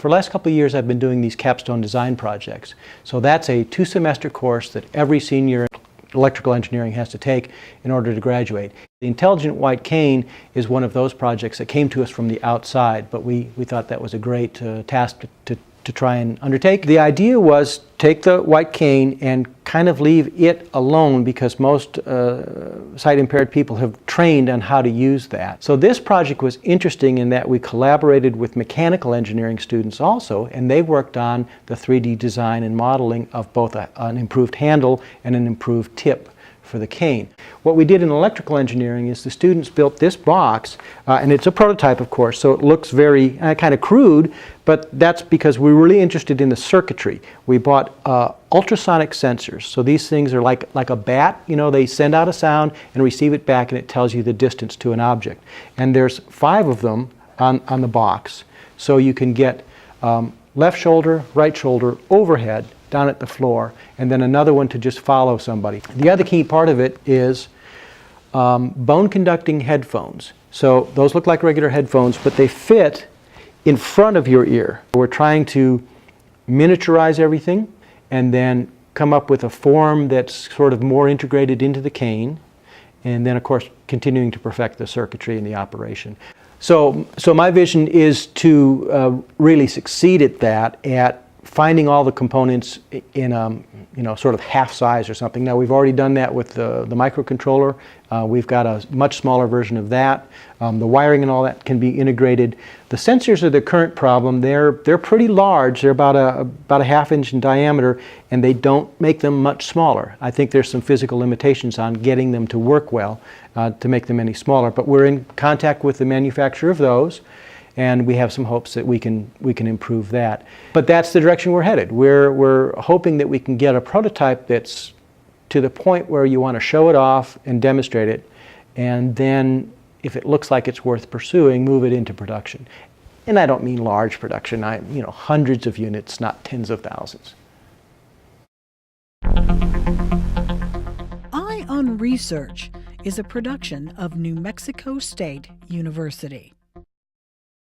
For the last couple of years I've been doing these capstone design projects. So that's a 2-semester course that every senior in electrical engineering has to take in order to graduate. The Intelligent White Cane is one of those projects that came to us from the outside, but we thought that was a great task to try and undertake. The idea was take the white cane and kind of leave it alone, because most sight-impaired people have trained on how to use that. So this project was interesting in that we collaborated with mechanical engineering students also, and they worked on the 3D design and modeling of both an improved handle and an improved tip for the cane. What we did in electrical engineering is the students built this box, and it's a prototype, of course, so it looks very kind of crude, but that's because we're really interested in the circuitry. We bought ultrasonic sensors, so these things are like a bat. You know, they send out a sound and receive it back, and it tells you the distance to an object. And there's 5 of them on the box, so you can get left shoulder, right shoulder, overhead, down at the floor, and then another one to just follow somebody. The other key part of it is bone conducting headphones. So those look like regular headphones, but they fit in front of your ear. We're trying to miniaturize everything and then come up with a form that's sort of more integrated into the cane, and then of course continuing to perfect the circuitry and the operation. So my vision is to really succeed at that, at finding all the components in sort of half size or something. Now we've already done that with the microcontroller. We've got a much smaller version of that. The wiring and all that can be integrated. The sensors are the current problem. They're pretty large. They're about a ½ inch in diameter, and they don't make them much smaller. I think there's some physical limitations on getting them to work well to make them any smaller. But we're in contact with the manufacturer of those, and we have some hopes that we can improve that. But that's the direction we're headed. We're hoping that we can get a prototype that's to the point where you want to show it off and demonstrate it, and then if it looks like it's worth pursuing, move it into production. And I don't mean large production. Hundreds of units, not tens of thousands. Eye on Research is a production of New Mexico State University.